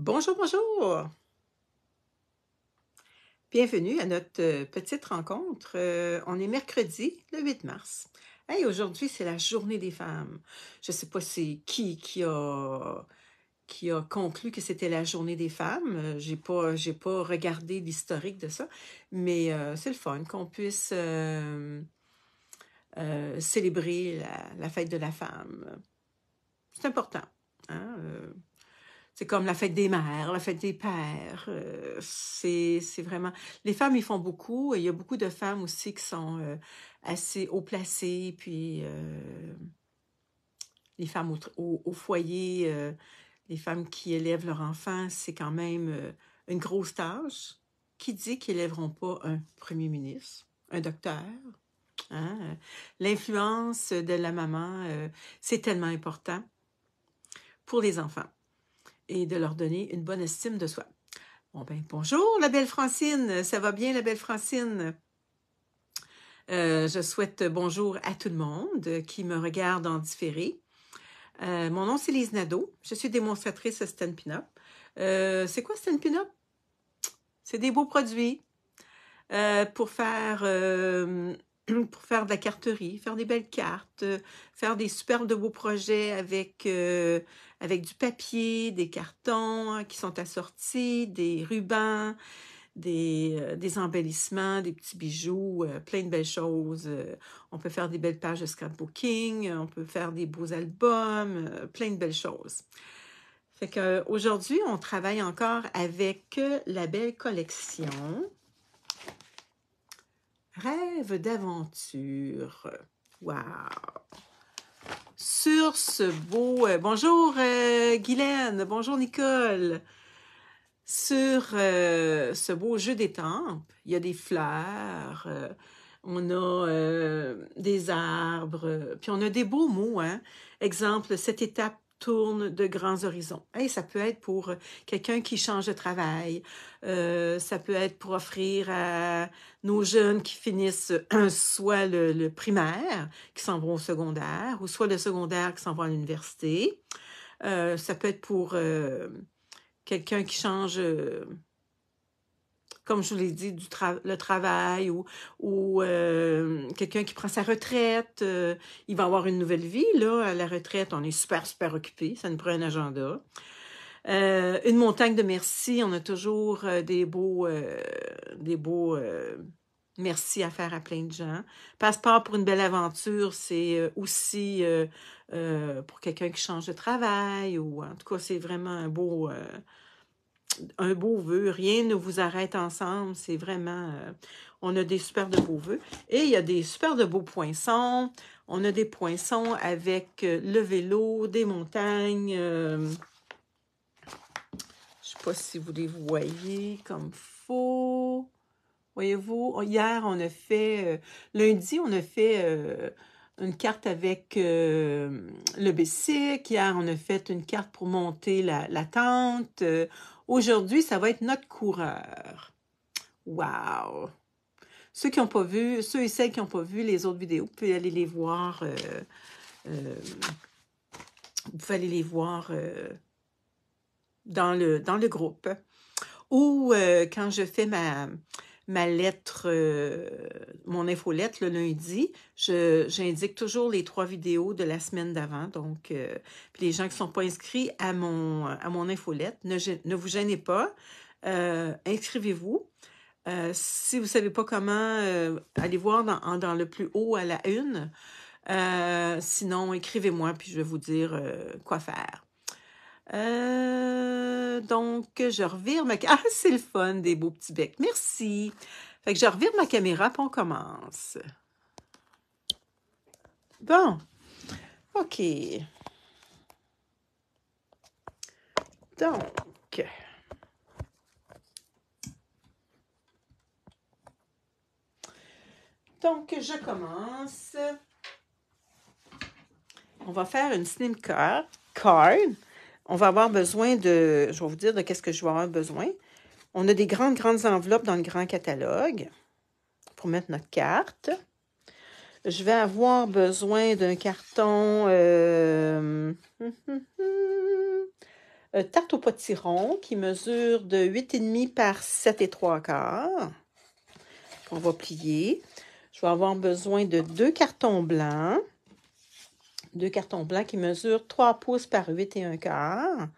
Bonjour, bonjour! Bienvenue à notre petite rencontre. On est mercredi, le 8 mars. Hey, aujourd'hui, c'est la journée des femmes. Je ne sais pas c'est qui a conclu que c'était la journée des femmes. J'ai pas regardé l'historique de ça, mais c'est le fun qu'on puisse célébrer la fête de la femme. C'est important, hein? C'est comme la fête des mères, la fête des pères. C'est vraiment... Les femmes, ils font beaucoup. Il y a beaucoup de femmes aussi qui sont assez haut placées. Puis les femmes au foyer, les femmes qui élèvent leurs enfants, c'est quand même une grosse tâche. Qui dit qu'ils n'élèveront pas un premier ministre, un docteur? Hein? L'influence de la maman, c'est tellement important pour les enfants et de leur donner une bonne estime de soi. Bon ben, bonjour la belle Francine, ça va bien la belle Francine? Je souhaite bonjour à tout le monde qui me regarde en différé. Mon nom c'est Lise Nadeau, je suis démonstratrice Stampin' Up. C'est quoi Stampin' Up? C'est des beaux produits pour faire de la carterie, faire des belles cartes, faire des superbes de beaux projets avec du papier, des cartons qui sont assortis, des rubans, des embellissements, des petits bijoux, plein de belles choses. On peut faire des belles pages de scrapbooking, on peut faire des beaux albums, plein de belles choses. Fait qu'aujourd'hui, on travaille encore avec la belle collection Rêve d'aventure. Wow! Sur ce beau... bonjour Guylaine, bonjour Nicole. Sur ce beau jeu d'étampes, il y a des fleurs, on a des arbres, puis on a des beaux mots, hein? Exemple, cette étape tourne de grands horizons. Hey, ça peut être pour quelqu'un qui change de travail, ça peut être pour offrir à nos jeunes qui finissent soit le primaire, qui s'en vont au secondaire, ou soit le secondaire qui s'en va à l'université. Ça peut être pour quelqu'un qui change, comme je vous l'ai dit, le travail ou quelqu'un qui prend sa retraite. Il va avoir une nouvelle vie, là. À la retraite, on est super, super occupé. Ça nous prend un agenda. Une montagne de merci. On a toujours des beaux merci à faire à plein de gens. Passeport pour une belle aventure, c'est aussi pour quelqu'un qui change de travail ou en tout cas, c'est vraiment un beau vœu. Rien ne vous arrête ensemble. C'est vraiment... on a des super de beaux vœux. Et il y a des super de beaux poinçons. On a des poinçons avec le vélo, des montagnes. Je ne sais pas si vous les voyez comme faut. Voyez-vous, hier, on a fait... lundi, on a fait une carte avec le bicycle. Hier, on a fait une carte pour monter la tente. Aujourd'hui, ça va être notre coureur. Wow! Ceux et celles qui n'ont pas vu les autres vidéos, vous pouvez aller les voir. Vous pouvez aller les voir dans le groupe. Ou quand je fais ma lettre, mon infolettre le lundi, j'indique toujours les 3 vidéos de la semaine d'avant. Donc, puis les gens qui ne sont pas inscrits à mon infolettre, ne vous gênez pas. Inscrivez-vous. Si vous ne savez pas comment, allez voir dans le plus haut à la une. Sinon, écrivez-moi, puis je vais vous dire quoi faire. Donc, je revire ma... Ah, c'est le fun, des beaux petits becs. Merci. Fait que je revire ma caméra, puis on commence. Bon. OK. Donc, je commence. On va faire une slim card. On va avoir besoin de... Je vais vous dire de qu'est-ce que je vais avoir besoin. On a des grandes enveloppes dans le grand catalogue pour mettre notre carte. Je vais avoir besoin d'un carton tarte au potiron qui mesure de 8,5 par 7 3/4. On va plier. Je vais avoir besoin de 2 cartons blancs. 2 cartons blancs qui mesurent 3 pouces par 8 1/4.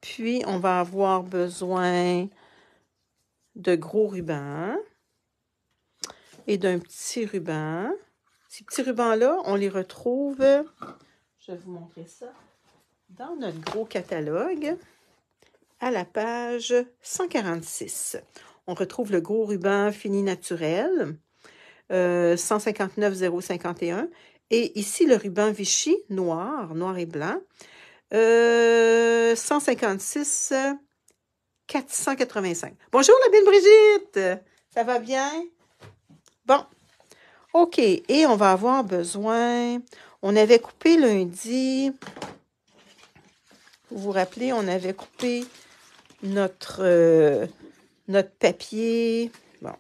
Puis, on va avoir besoin de gros rubans et d'un petit ruban. Ces petits rubans-là, on les retrouve, je vais vous montrer ça, dans notre gros catalogue à la page 146. On retrouve le gros ruban fini naturel, 159 051. Et ici, le ruban Vichy, noir et blanc, 156 485. Bonjour, la belle Brigitte! Ça va bien? Bon, OK. Et on va avoir besoin... On avait coupé lundi... Vous vous rappelez, on avait coupé notre papier... Bon.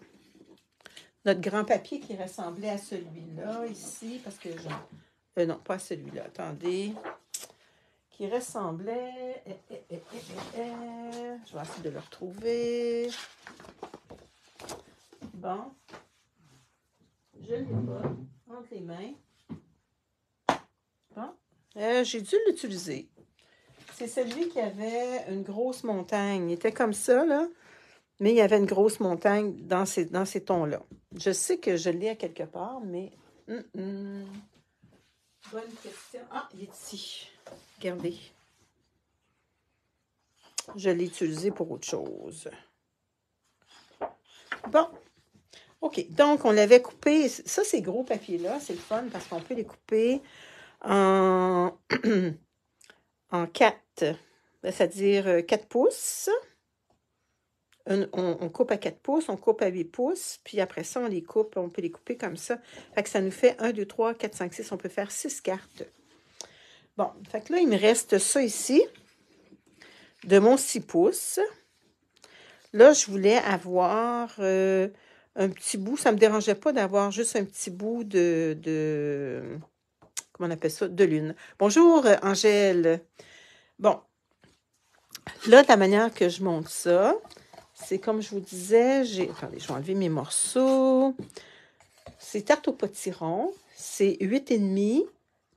Notre grand papier qui ressemblait à celui-là, ici, parce que... non, pas à celui-là. Attendez... Qui ressemblait... Je vais essayer de le retrouver. Bon. Je l'ai pas entre les mains. Bon. J'ai dû l'utiliser. C'est celui qui avait une grosse montagne. Il était comme ça, là. Mais il y avait une grosse montagne dans ces tons-là. Je sais que je l'ai à quelque part, mais... Bonne question. Ah, il est ici. Regardez. Je l'ai utilisé pour autre chose. Bon. OK. Donc, on l'avait coupé. Ça, ces gros papiers-là, c'est le fun parce qu'on peut les couper en 4, c'est-à-dire 4 pouces. On coupe à 4 pouces, on coupe à 8 pouces, puis après ça, on peut les couper comme ça. Fait que ça nous fait 1, 2, 3, 4, 5, 6. On peut faire 6 cartes. Bon, fait que là, il me reste ça ici, de mon 6 pouces. Là, je voulais avoir un petit bout. Ça ne me dérangeait pas d'avoir juste un petit bout de comment on appelle ça? De lune. Bonjour, Angèle. Bon, là, de la manière que je monte ça, c'est comme je vous disais, attendez, je vais enlever mes morceaux. C'est tarte au potiron. C'est 8,5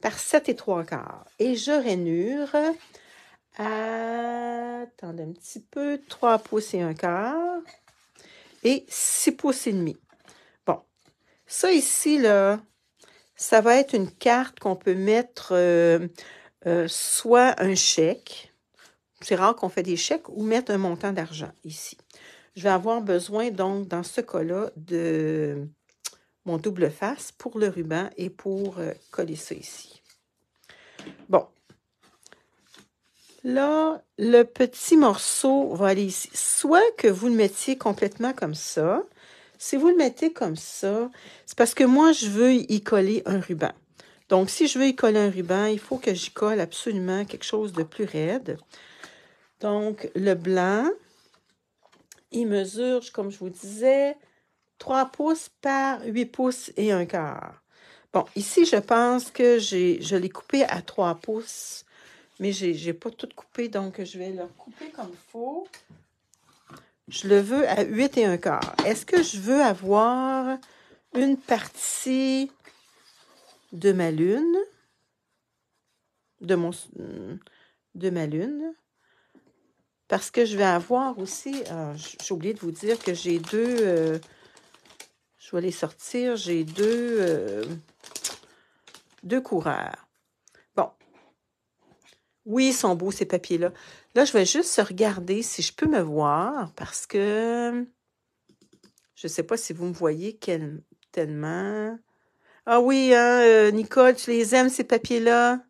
par 7 3/4. Et je rainure à, attendez un petit peu, 3 pouces et 1/4 et 6 pouces et demi. Bon, ça ici, là, ça va être une carte qu'on peut mettre soit un chèque, c'est rare qu'on fait des chèques, ou mettre un montant d'argent ici. Je vais avoir besoin, donc, dans ce cas-là, de mon double face pour le ruban et pour coller ça ici. Bon. Là, le petit morceau va aller ici. Soit que vous le mettiez complètement comme ça. Si vous le mettez comme ça, c'est parce que moi, je veux y coller un ruban. Donc, si je veux y coller un ruban, il faut que j'y colle absolument quelque chose de plus raide. Donc, le blanc, il mesure, comme je vous disais, 3 pouces par 8 pouces et 1/4. Bon, ici, je pense que je l'ai coupé à 3 pouces, mais je n'ai pas tout coupé, donc je vais le couper comme il faut. Je le veux à 8 1/4. Est-ce que je veux avoir une partie de ma lune, de ma lune? Parce que je vais avoir aussi, j'ai oublié de vous dire que j'ai deux, je vais les sortir, j'ai deux coureurs. Bon. Oui, ils sont beaux, ces papiers-là. Là, je vais juste regarder si je peux me voir parce que je ne sais pas si vous me voyez tellement. Ah oui, hein, Nicole, tu les aimes, ces papiers-là?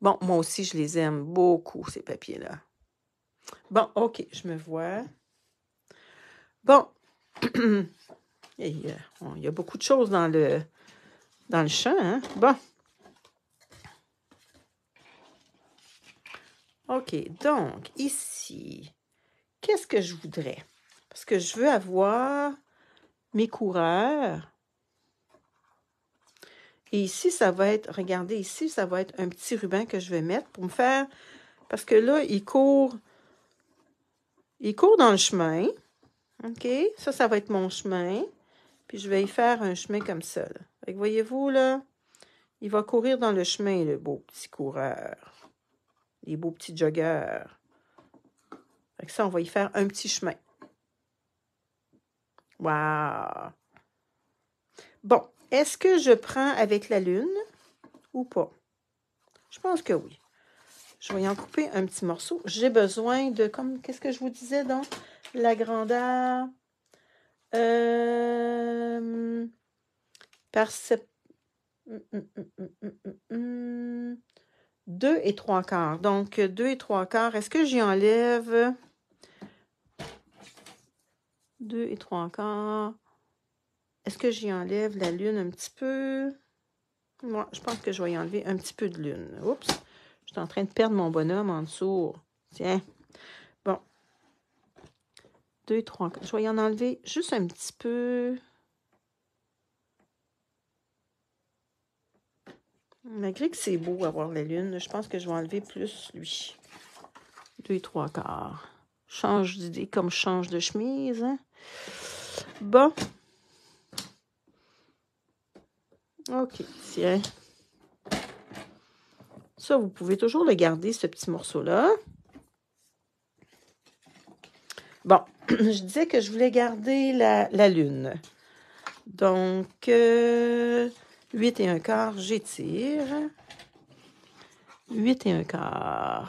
Bon, moi aussi, je les aime beaucoup, ces papiers-là. Bon, OK, je me vois. Bon. Il y a beaucoup de choses dans le champ, hein? Bon. OK, donc, ici, qu'est-ce que je voudrais? Parce que je veux avoir mes coureurs. Et ici, ça va être, regardez ici, ça va être un petit ruban que je vais mettre pour me faire, parce que là, il court dans le chemin. OK? Ça va être mon chemin. Puis je vais y faire un chemin comme ça, là. Fait que voyez-vous, là, il va courir dans le chemin, le beau petit coureur. Les beaux petits joggeurs. Fait que ça, on va y faire un petit chemin. Wow! Bon, est-ce que je prends avec la lune ou pas? Je pense que oui. Je vais y en couper un petit morceau. J'ai besoin de, comme, qu'est-ce que je vous disais donc? La grandeur par 2 et 3/4. Donc, 2 et 3/4. Est-ce que j'y enlève 2 et 3/4? Est-ce que j'y enlève la lune un petit peu? Moi, je pense que je vais y enlever un petit peu de lune. Oups! Je suis en train de perdre mon bonhomme en dessous. Tiens. Bon. 2 et 3/4. Je vais y en enlever juste un petit peu. Malgré que c'est beau avoir la lune, je pense que je vais enlever plus lui. 2 et 3/4. Change d'idée comme je change de chemise. Hein? Bon. OK, tiens. Ça, vous pouvez toujours le garder, ce petit morceau-là. Bon, je disais que je voulais garder la lune. Donc, 8 et 1/4, j'étire. 8 et 1/4.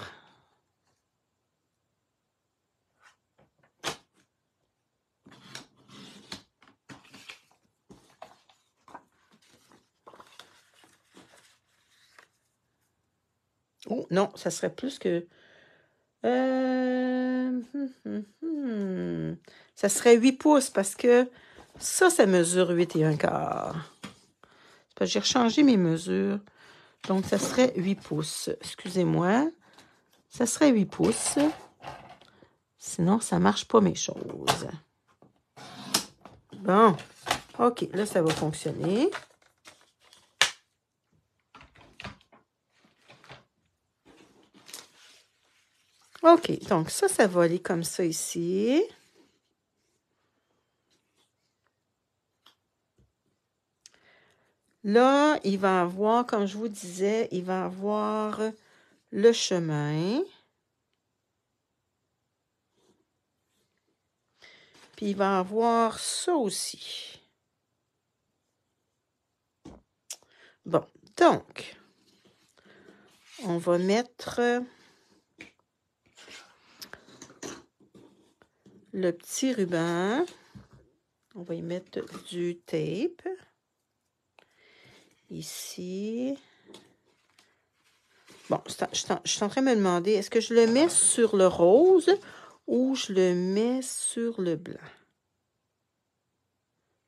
Oh, non, ça serait plus que... Ça serait 8 pouces parce que ça mesure 8 et 1/4. C'est parce que j'ai rechangé mes mesures. Donc, ça serait 8 pouces. Excusez-moi. Ça serait 8 pouces. Sinon, ça ne marche pas mes choses. Bon. OK, là, ça va fonctionner. OK, donc ça va aller comme ça ici. Là, il va avoir, comme je vous disais, il va avoir le chemin. Puis il va avoir ça aussi. Bon, donc, on va mettre le petit ruban. On va y mettre du tape. Ici. Bon, je suis en train de me demander, est-ce que je le mets sur le rose ou je le mets sur le blanc?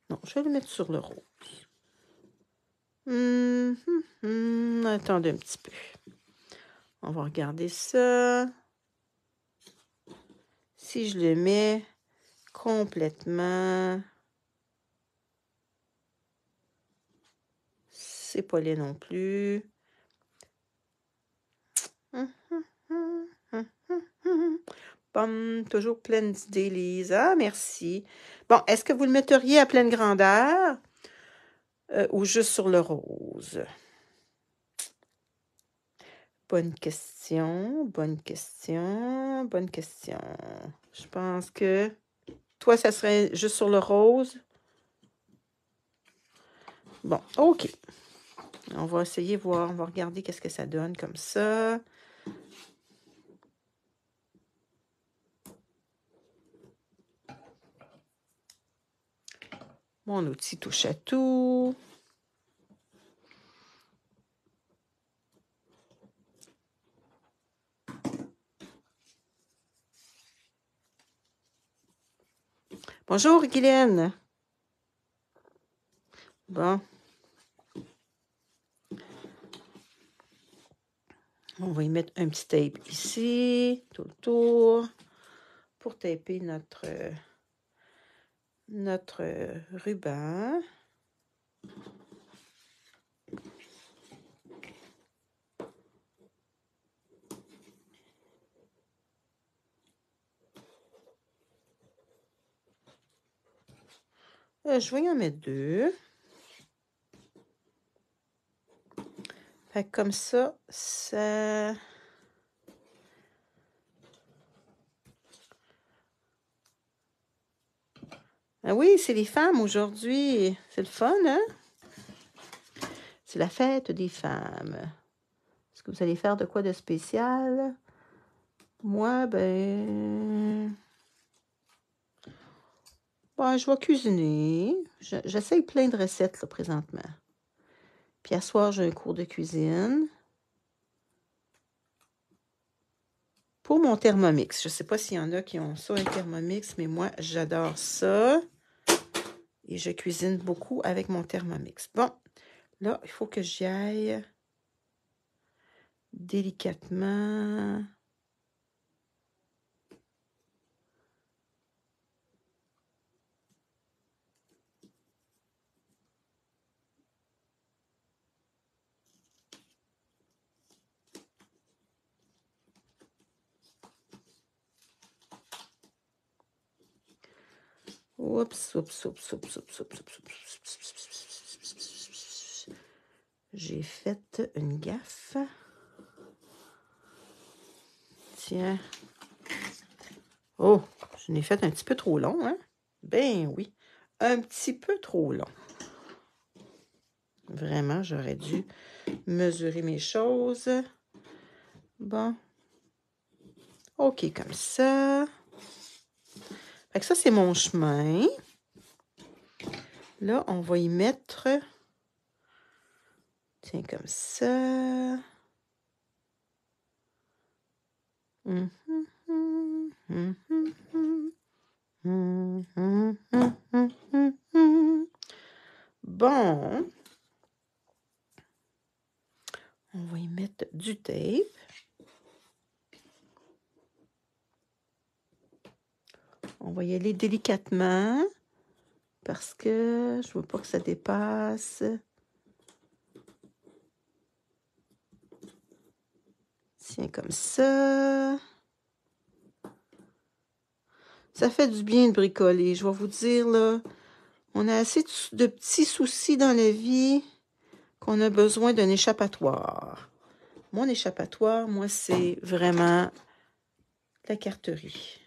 Non, je vais le mettre sur le rose. Attendez un petit peu. On va regarder ça. Si je le mets complètement, c'est pas laid non plus. Pomme, toujours pleine d'idées, Lisa. Merci. Bon, est-ce que vous le metteriez à pleine grandeur ou juste sur le rose? Bonne question, bonne question, bonne question. Je pense que toi, ça serait juste sur le rose. Bon, OK. On va essayer de voir, on va regarder qu'est-ce que ça donne comme ça. Mon outil touche à tout. Bonjour, Guylaine. Bon. On va y mettre un petit tape ici, tout le tour, pour taper notre ruban. Je vais en mettre 2. Fait que comme ça, ça... Ah oui, c'est les femmes aujourd'hui. C'est le fun, hein? C'est la fête des femmes. Est-ce que vous allez faire de quoi de spécial? Moi, ben, je vais cuisiner. J'essaye plein de recettes, là, présentement. Puis à soir, j'ai un cours de cuisine. Pour mon Thermomix. Je ne sais pas s'il y en a qui ont ça, un Thermomix, mais moi, j'adore ça. Et je cuisine beaucoup avec mon Thermomix. Bon, là, il faut que j'y aille délicatement. Oups, oups, oups, oups, oups, oups, oups, oups. J'ai fait une gaffe. Tiens. Oh, je l'ai fait un petit peu trop long, hein? Ben oui, un petit peu trop long. Vraiment, j'aurais dû mesurer mes choses. Bon. OK, comme ça. Fait que ça, c'est mon chemin. Là, on va y mettre... Tiens, comme ça. Bon. On va y mettre du tape. On va y aller délicatement parce que je ne veux pas que ça dépasse. Tiens, comme ça. Ça fait du bien de bricoler. Je vais vous dire, là, on a assez de petits soucis dans la vie qu'on a besoin d'un échappatoire. Mon échappatoire, moi, c'est vraiment la carterie.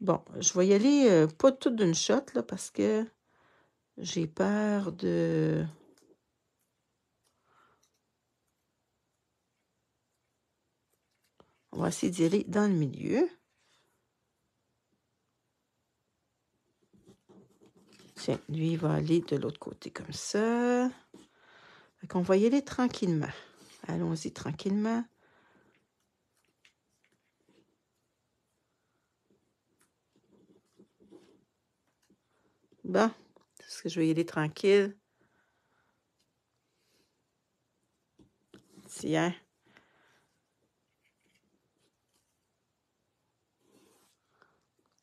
Bon, je vais y aller pas tout d'une shot, là, parce que j'ai peur de... On va essayer d'y aller dans le milieu. Tiens, lui, il va aller de l'autre côté comme ça. Fait qu'on va y aller tranquillement. Allons-y tranquillement. Bon, est-ce que je vais y aller tranquille? Tiens.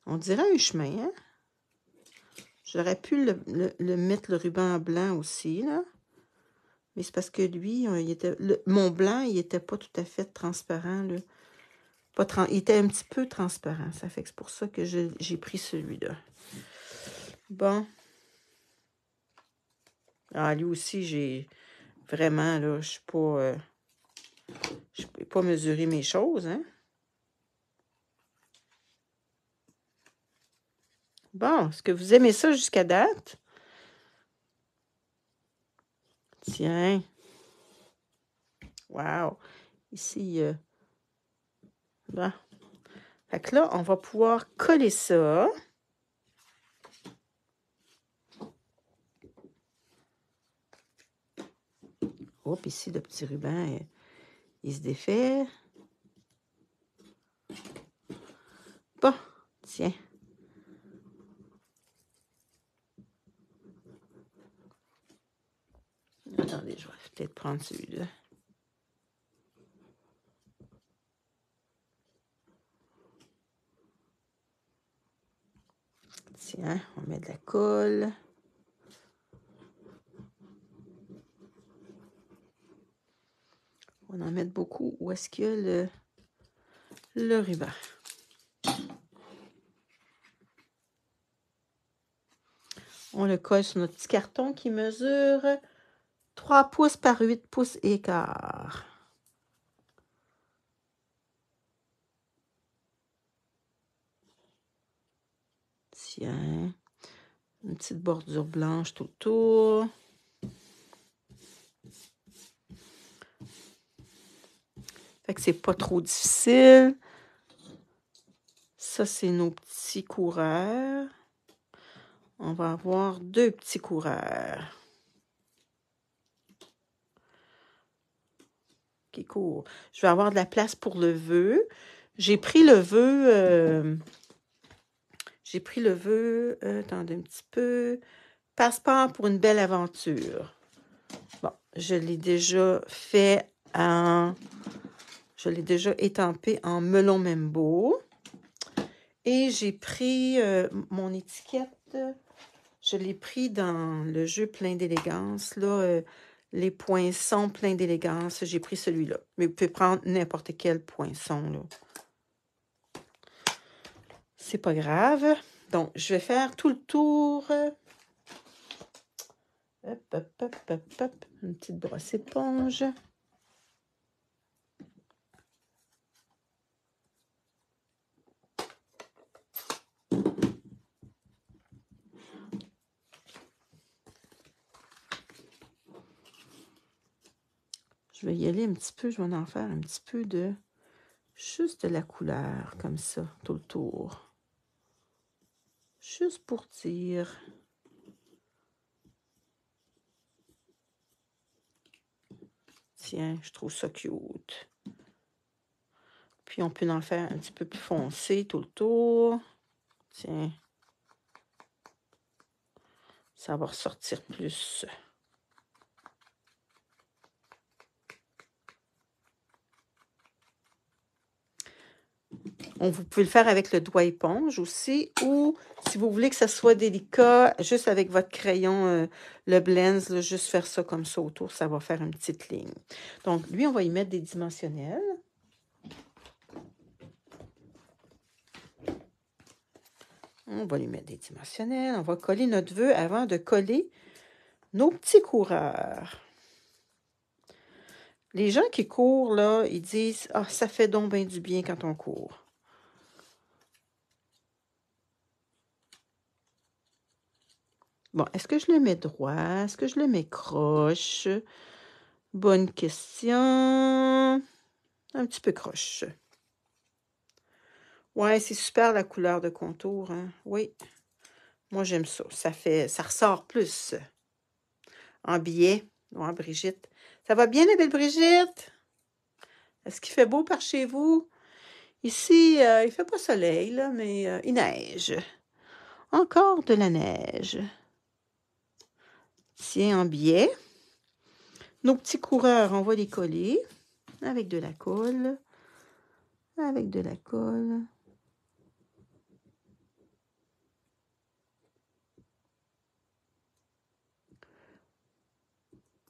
On dirait un chemin, hein? J'aurais pu le mettre le ruban blanc aussi, là. Mais c'est parce que lui, il était, mon blanc, il n'était pas tout à fait transparent, là. Il était un petit peu transparent. Ça fait que c'est pour ça que j'ai pris celui-là. Bon. Ah, lui aussi, j'ai vraiment, là, je ne peux pas mesurer mes choses, hein. Bon, est-ce que vous aimez ça jusqu'à date? Tiens. Wow. Ici, bon. Fait que là, on va pouvoir coller ça. Hop, ici, le petit ruban, il se défait. Bon, tiens. Attendez, je vais peut-être prendre celui-là. Tiens, on met de la colle. On en met beaucoup. Où est-ce qu'il y a le ruban? On le colle sur notre petit carton qui mesure 3 pouces par 8 pouces et quart. Tiens, une petite bordure blanche tout autour. Fait que c'est pas trop difficile. Ça, c'est nos petits coureurs. On va avoir 2 petits coureurs qui courent. Je vais avoir de la place pour le vœu. J'ai pris le vœu... attendez un petit peu. Passeport pour une belle aventure. Bon, je l'ai déjà fait en... Je l'ai déjà étampé en melon Membo. Et j'ai pris mon étiquette. Je l'ai pris dans le jeu plein d'élégance. Là, les poinçons plein d'élégance. J'ai pris celui-là. Mais vous pouvez prendre n'importe quel poinçon, là. C'est pas grave. Donc, je vais faire tout le tour. Hop, hop, hop, hop, hop. Une petite brosse éponge. Je vais y aller un petit peu. Je vais en faire un petit peu de... Juste de la couleur, comme ça, tout le tour. Juste pour dire... Tiens, je trouve ça cute. Puis, on peut en faire un petit peu plus foncé tout le tour. Tiens. Ça va ressortir plus. Vous pouvez le faire avec le doigt éponge aussi. Ou, si vous voulez que ça soit délicat, juste avec votre crayon, le Blends, là, juste faire ça comme ça autour. Ça va faire une petite ligne. Donc, lui, on va y mettre des dimensionnels. On va lui mettre des dimensionnels. On va coller notre vœu avant de coller nos petits coureurs. Les gens qui courent, là, ils disent « Ah, ça fait donc bien du bien quand on court. » Bon, est-ce que je le mets droit? Est-ce que je le mets croche? Bonne question. Un petit peu croche. Ouais, c'est super la couleur de contour, hein? Oui. Moi, j'aime ça. Ça ressort plus. En billet. Ouais, Brigitte. Ça va bien, la belle Brigitte? Est-ce qu'il fait beau par chez vous? Ici, il fait pas soleil, là, mais il neige. Encore de la neige. Tiens, en billet. Nos petits coureurs, on va les coller avec de la colle. Avec de la colle.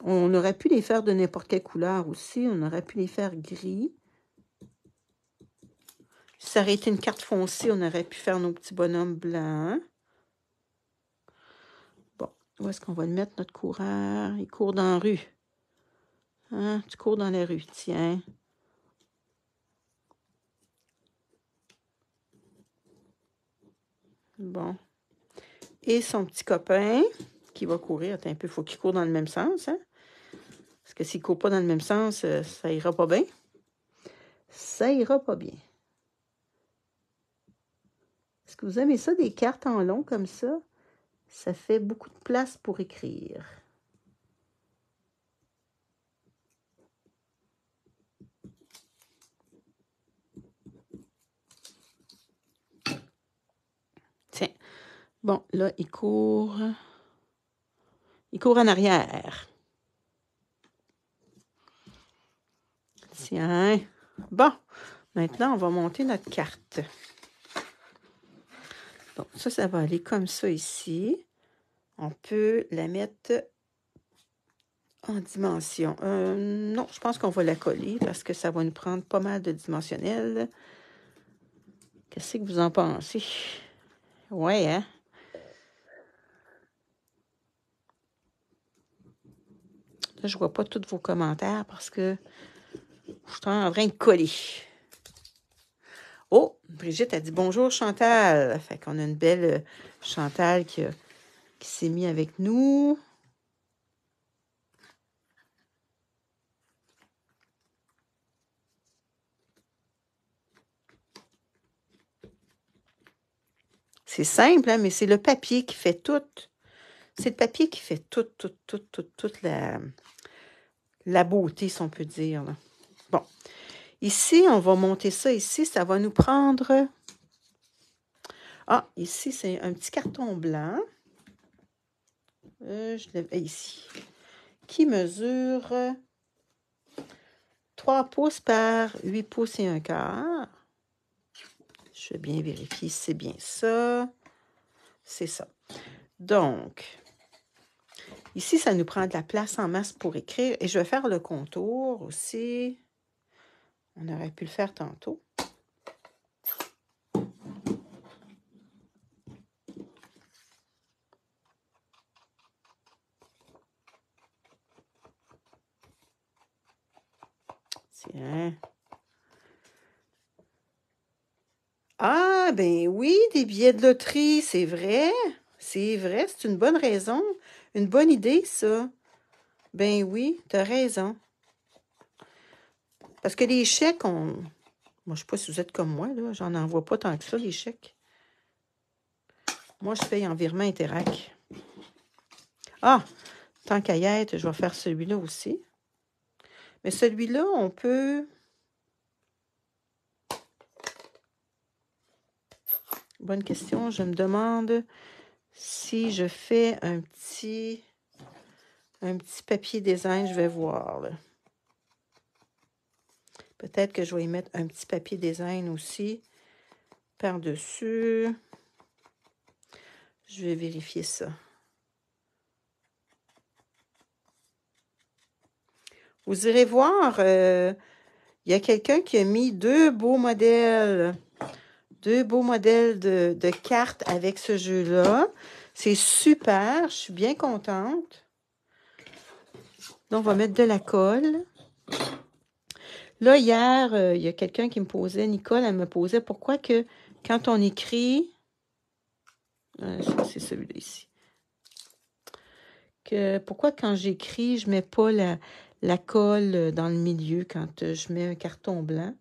On aurait pu les faire de n'importe quelle couleur aussi. On aurait pu les faire gris. Si ça aurait été une carte foncée, on aurait pu faire nos petits bonhommes blancs. Bon, où est-ce qu'on va le mettre, notre coureur? Il court dans la rue. Hein? Tu cours dans la rue, tiens. Bon. Et son petit copain qui va courir. Attends un peu, il faut qu'il court dans le même sens, hein? Parce que s'il ne court pas dans le même sens, ça ira pas bien. Ça ira pas bien. Est-ce que vous aimez ça, des cartes en long comme ça? Ça fait beaucoup de place pour écrire. Tiens. Bon, là, il court. Il court en arrière. Tiens. Bon, maintenant, on va monter notre carte. Bon, ça va aller comme ça ici. On peut la mettre en dimension. Non, je pense qu'on va la coller parce que ça va nous prendre pas mal de dimensionnels. Qu'est-ce que vous en pensez? Ouais, hein? Là, je vois pas tous vos commentaires parce que je suis en train de coller. Oh, Brigitte a dit bonjour Chantal. Fait qu'on a une belle Chantal qui s'est mise avec nous. C'est simple, hein, mais c'est le papier qui fait tout. C'est le papier qui fait toute la beauté, si on peut dire. Là. Bon. Ici, on va monter ça ici. Ça va nous prendre... Ah, ici, c'est un petit carton blanc. Je l'ai ici. Qui mesure 3 pouces par 8 pouces et un quart. Je vais bien vérifier si c'est bien ça. C'est ça. Donc, ici, ça nous prend de la place en masse pour écrire. Et je vais faire le contour aussi. On aurait pu le faire tantôt. Tiens. Ah, ben oui, des billets de loterie, c'est vrai. C'est vrai, c'est une bonne raison. Une bonne idée, ça. Ben oui, t'as raison. Parce que les chèques, Moi, je sais pas si vous êtes comme moi, là. J'en envoie pas tant que ça, les chèques. Moi, je paye en virement Interac. Ah, tant qu'à y être, je vais faire celui-là aussi. Mais celui-là, on peut... Bonne question. Je me demande si je fais un petit papier design. Je vais voir, là. Peut-être que je vais y mettre un petit papier design aussi par-dessus. Je vais vérifier ça. Vous irez voir, il y a quelqu'un qui a mis deux beaux modèles de cartes avec ce jeu-là. C'est super, je suis bien contente. Donc, on va mettre de la colle. Là, hier, il y a quelqu'un qui me posait, Nicole, elle me posait pourquoi que quand on écrit... ça, c'est celui-là ici. Pourquoi quand j'écris, je ne mets pas la colle dans le milieu quand je mets un carton blanc?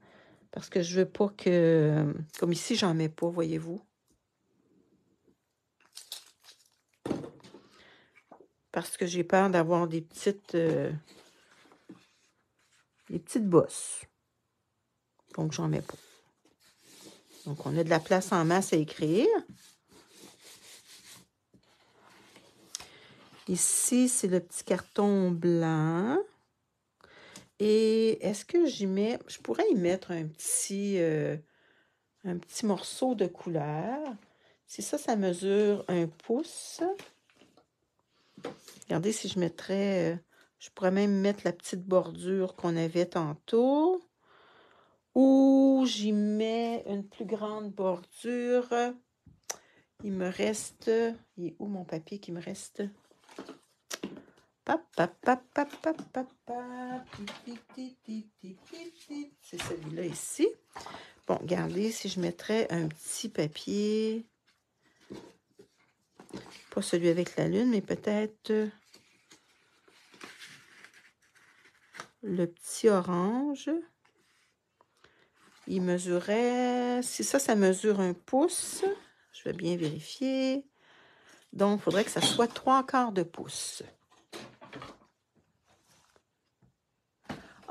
Parce que je veux pas que... Comme ici, j'en mets pas, voyez-vous. Parce que j'ai peur d'avoir des petites bosses. Donc, j'en mets pas. Donc, on a de la place en masse à écrire. Ici, c'est le petit carton blanc. Et est-ce que j'y mets... Je pourrais y mettre un petit morceau de couleur. Si ça mesure 1 pouce. Regardez si je mettrais... je pourrais même mettre la petite bordure qu'on avait tantôt. Ou j'y mets une plus grande bordure. Il me reste... Il est où mon papier qui me reste? C'est celui-là ici. Bon, regardez si je mettrais un petit papier. Pas celui avec la lune, mais peut-être le petit orange. Il mesurait... Si ça mesure 1 pouce. Je vais bien vérifier. Donc, il faudrait que ça soit 3/4 de pouce.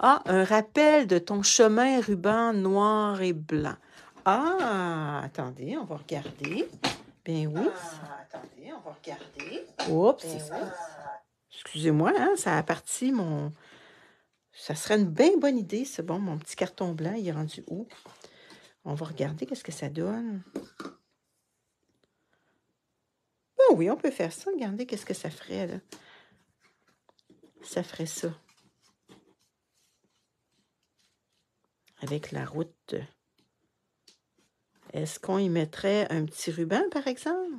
Ah, un rappel de ton chemin ruban noir et blanc. Ah, attendez, on va regarder. Ben oui. Attendez, on va regarder. Oups, c'est ça. Excusez-moi, hein, ça a parti mon... Ça serait une bien bonne idée, c'est bon, mon petit carton blanc, il est rendu où? On va regarder qu'est-ce que ça donne. Ben oui, on peut faire ça. Regardez qu'est-ce que ça ferait, là. Ça ferait ça. Avec la route. Est-ce qu'on y mettrait un petit ruban, par exemple?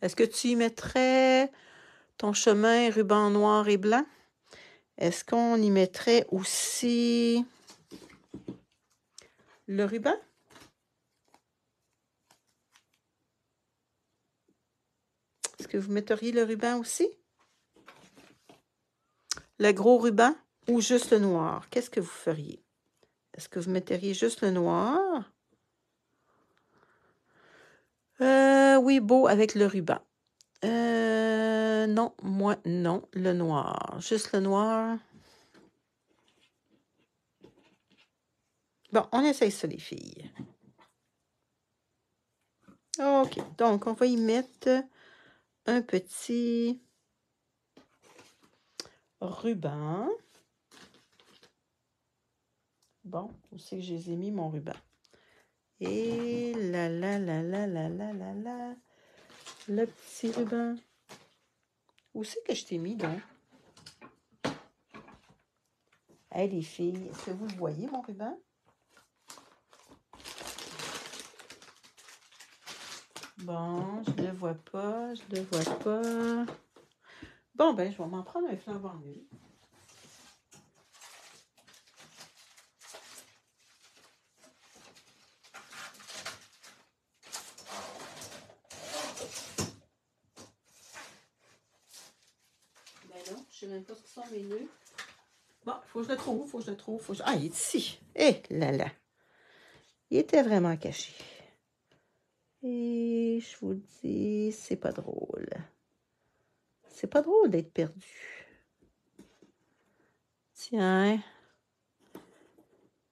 Est-ce que tu y mettrais ton chemin ruban noir et blanc? Est-ce qu'on y mettrait aussi le ruban? Est-ce que vous metteriez le ruban aussi? Le gros ruban ou juste le noir? Qu'est-ce que vous feriez? Est-ce que vous metteriez juste le noir? Oui, beau avec le ruban. Non, moi, non, le noir. Juste le noir. Bon, on essaye ça, les filles. OK, donc on va y mettre un petit ruban. Bon, où c'est que je les ai mis, mon ruban? Et là, là, là, là, là, là, là, là, le petit ruban. Où c'est que je t'ai mis, donc? Hey, les filles, est-ce que vous le voyez, mon ruban? Bon, je le vois pas, je le vois pas. Bon, ben, je vais m'en prendre un flambant nul. Ben non, je sais même pas ce que sont mes nœuds. Bon, faut que je le trouve, faut que je le trouve, faut que je... Ah, il est ici. Eh là là. Il était vraiment caché. Et je vous le dis, c'est pas drôle. C'est pas drôle d'être perdu. Tiens.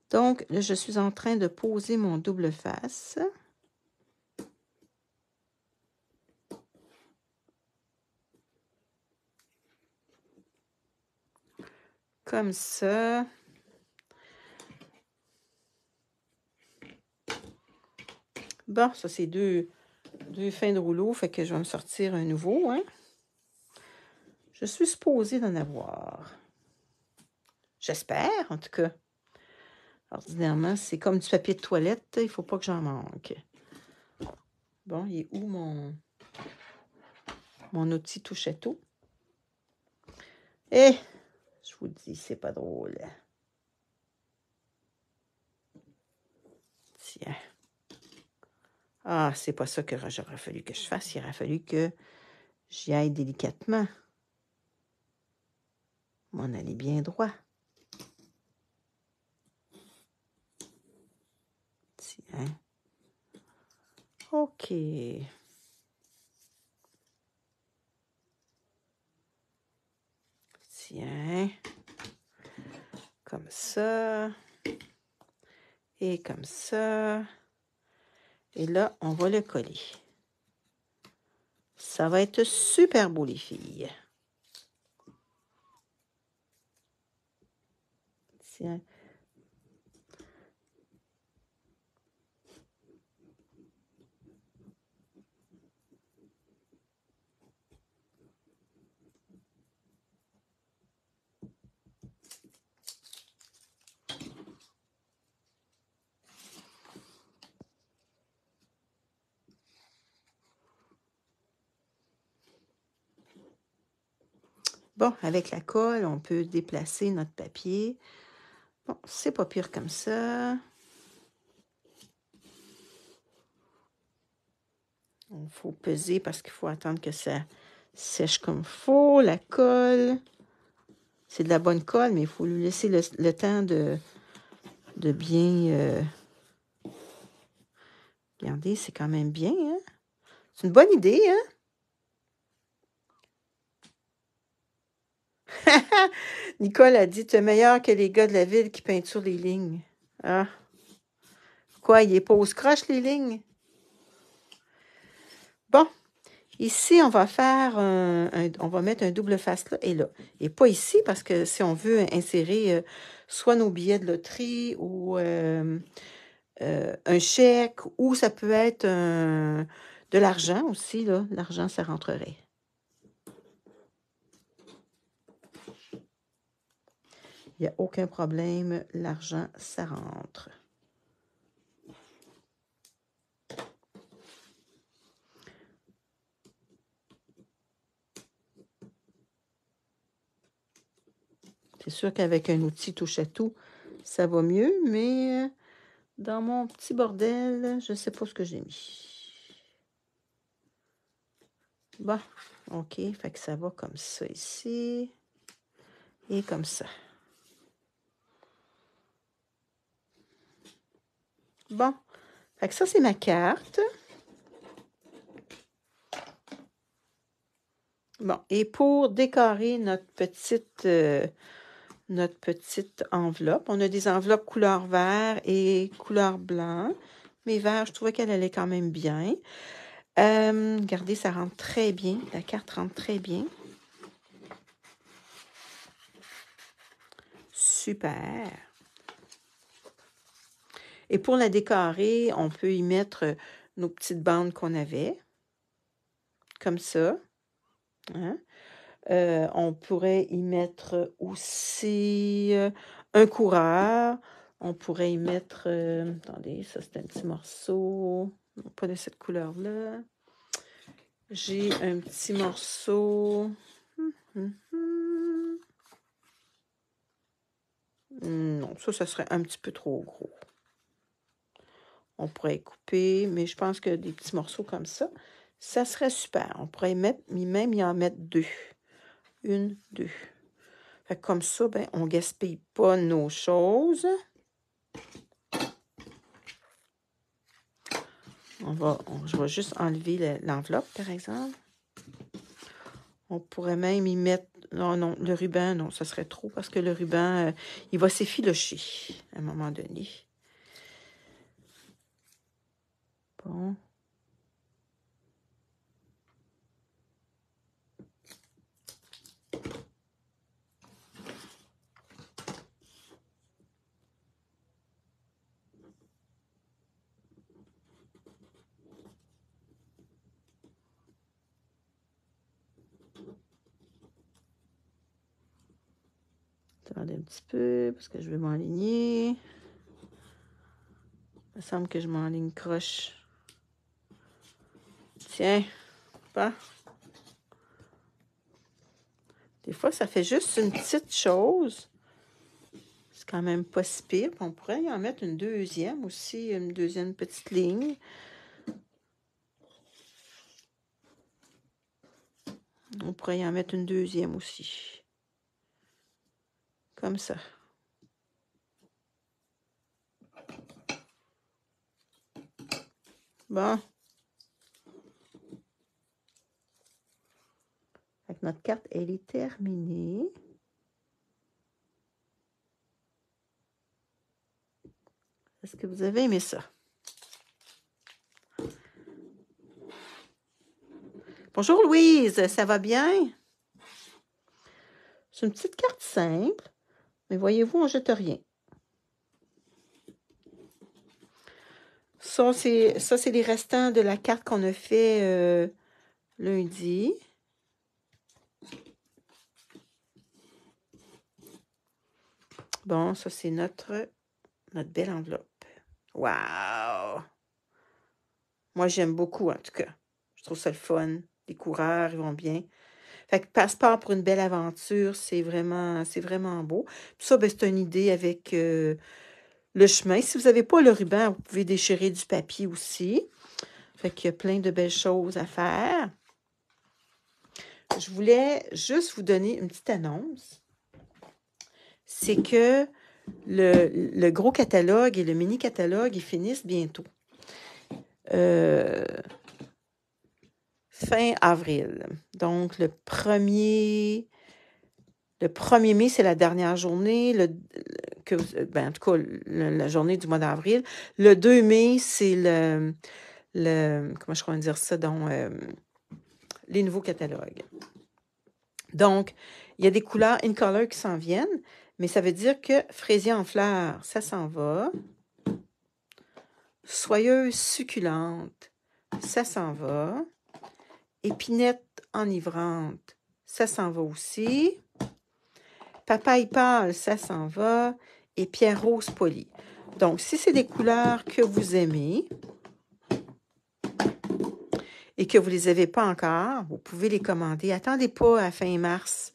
Donc, là, je suis en train de poser mon double face. Comme ça. Bon, ça, c'est deux fins de rouleau, fait que je vais me sortir un nouveau, hein. Je suis supposée d'en avoir. J'espère, en tout cas. Ordinairement, c'est comme du papier de toilette. Il ne faut pas que j'en manque. Bon, il est où mon outil touche à tout? Eh, je vous le dis, c'est pas drôle. Tiens. Ah, c'est pas ça que j'aurais fallu que je fasse. Il aurait fallu que j'y aille délicatement. M'en aller bien droit. Tiens. OK. Tiens. Comme ça. Et comme ça. Et là, on va le coller. Ça va être super beau, les filles. Tiens. Bon, avec la colle, on peut déplacer notre papier. Bon, c'est pas pire comme ça. Il faut peser parce qu'il faut attendre que ça sèche comme il faut. La colle, c'est de la bonne colle, mais il faut lui laisser le temps de bien... Regardez, c'est quand même bien, hein? C'est une bonne idée, hein? Nicole a dit, tu es meilleur que les gars de la ville qui peinturent les lignes. Ah. Quoi, il les pose croche, les lignes? Bon. Ici, on va faire on va mettre un double face là et là. Et pas ici, parce que si on veut insérer soit nos billets de loterie ou un chèque, ou ça peut être de l'argent aussi, là. L'argent, ça rentrerait. Il n'y a aucun problème. L'argent, ça rentre. C'est sûr qu'avec un outil touche-à-tout, ça va mieux, mais dans mon petit bordel, je ne sais pas ce que j'ai mis. Bon, OK, fait que ça va comme ça ici et comme ça. Bon, fait que ça, c'est ma carte. Bon, et pour décorer notre petite enveloppe, on a des enveloppes couleur vert et couleur blanc. Mais vert, je trouvais qu'elle allait quand même bien. Regardez, ça rentre très bien. La carte rentre très bien. Super. Et pour la décorer, on peut y mettre nos petites bandes qu'on avait. Comme ça. Hein? On pourrait y mettre aussi un coureur. On pourrait y mettre... attendez, ça c'est un petit morceau. Non, pas de cette couleur-là. J'ai un petit morceau. Non, ça serait un petit peu trop gros. On pourrait couper, mais je pense que des petits morceaux comme ça serait super. On pourrait même y en mettre 2. 1, 2. Fait que comme ça, ben, on ne gaspille pas nos choses. Je vais juste enlever l'enveloppe, par exemple. On pourrait même y mettre... Non, le ruban, non, ça serait trop parce que le ruban, il va s'effilocher à un moment donné. Bon. Attendez un petit peu, parce que je vais m'enligner. Il me semble que je m'enligne croche. Tiens, pas. Des fois, ça fait juste une petite chose. C'est quand même pas si pire. On pourrait y en mettre une deuxième aussi, une deuxième petite ligne. On pourrait y en mettre une deuxième aussi. Comme ça. Bon. Fait que notre carte, elle est terminée. Est-ce que vous avez aimé ça? Bonjour Louise, ça va bien? C'est une petite carte simple, mais voyez-vous, on ne jette rien. Ça, c'est les restants de la carte qu'on a fait lundi. Bon, ça, c'est notre belle enveloppe. Wow! Moi, j'aime beaucoup, en tout cas. Je trouve ça le fun. Les coureurs, ils vont bien. Fait que passeport pour une belle aventure, c'est vraiment beau. Puis ça, ben, c'est une idée avec le chemin. Si vous n'avez pas le ruban, vous pouvez déchirer du papier aussi. Fait qu'il y a plein de belles choses à faire. Je voulais juste vous donner une petite annonce. C'est que le gros catalogue et le mini catalogue, ils finissent bientôt. Fin avril. Donc, le 1er mai, c'est la dernière journée. En tout cas, la journée du mois d'avril. Le 2 mai, c'est comment je pourrais dire ça, donc, les nouveaux catalogues. Donc, il y a des couleurs in color qui s'en viennent, mais ça veut dire que fraisier en fleurs, ça s'en va. Soyeuse succulente, ça s'en va. Épinette enivrante, ça s'en va aussi. Papaye pâle, ça s'en va. Et pierre rose polie. Donc, si c'est des couleurs que vous aimez et que vous ne les avez pas encore, vous pouvez les commander. Attendez pas à fin mars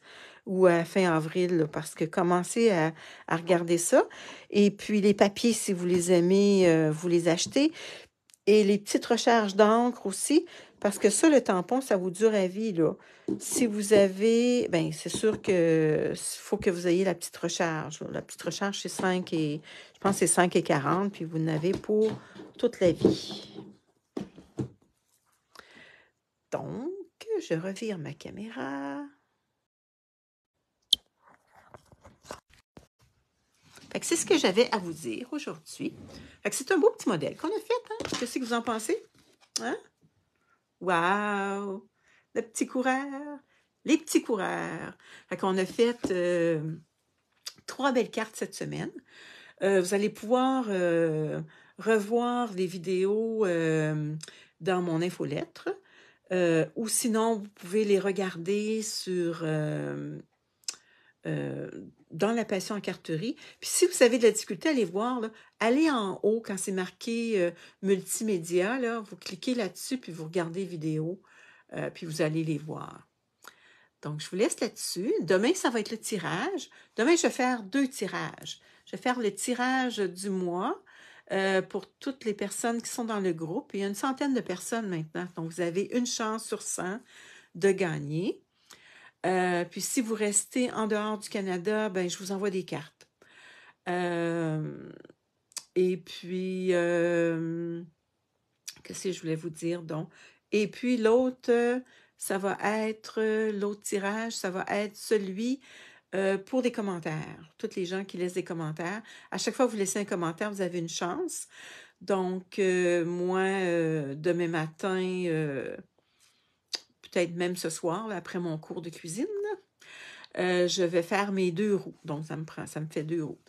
ou à fin avril, là, parce que commencez à regarder ça. Et puis les papiers, si vous les aimez, vous les achetez. Et les petites recharges d'encre aussi, parce que ça, le tampon, ça vous dure à vie, là. Si vous avez, ben c'est sûr que faut que vous ayez la petite recharge, là. La petite recharge, c'est 5 et, je pense que c'est 5,40, puis vous en avez pour toute la vie. Donc, je revire ma caméra. Fait que c'est ce que j'avais à vous dire aujourd'hui. Fait que c'est un beau petit modèle qu'on a fait, hein? Qu'est-ce que vous en pensez? Hein? Wow! Le petit coureur! Les petits coureurs! Fait qu'on a fait 3 belles cartes cette semaine. Vous allez pouvoir revoir les vidéos dans mon infolettre. Ou sinon, vous pouvez les regarder sur dans la passion en carterie. Puis si vous avez de la difficulté à les voir, là, allez en haut quand c'est marqué multimédia, là, vous cliquez là-dessus, puis vous regardez vidéo, puis vous allez les voir. Donc, je vous laisse là-dessus. Demain, ça va être le tirage. Demain, je vais faire 2 tirages. Je vais faire le tirage du mois pour toutes les personnes qui sont dans le groupe. Il y a une centaine de personnes maintenant. Donc, vous avez une chance sur 100 de gagner. Puis, si vous restez en dehors du Canada, ben, je vous envoie des cartes. Et puis, qu'est-ce que je voulais vous dire donc? Et puis, l'autre, ça va être, l'autre tirage, ça va être celui pour des commentaires. Toutes les gens qui laissent des commentaires. À chaque fois que vous laissez un commentaire, vous avez une chance. Donc, moi, demain matin, peut-être même ce soir, là, après mon cours de cuisine, je vais faire mes 2 roues. Donc, ça me fait 2 roues.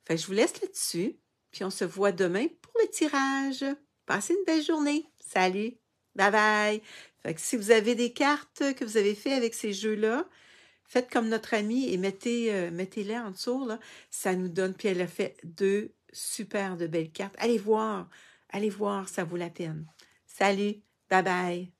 Fait que je vous laisse là-dessus. Puis on se voit demain pour le tirage. Passez une belle journée. Salut. Bye bye. Fait que si vous avez des cartes que vous avez fait avec ces jeux-là, faites comme notre amie et mettez-les en dessous, là. Ça nous donne. Puis elle a fait 2 super de belles cartes. Allez voir, ça vaut la peine. Salut. Bye bye.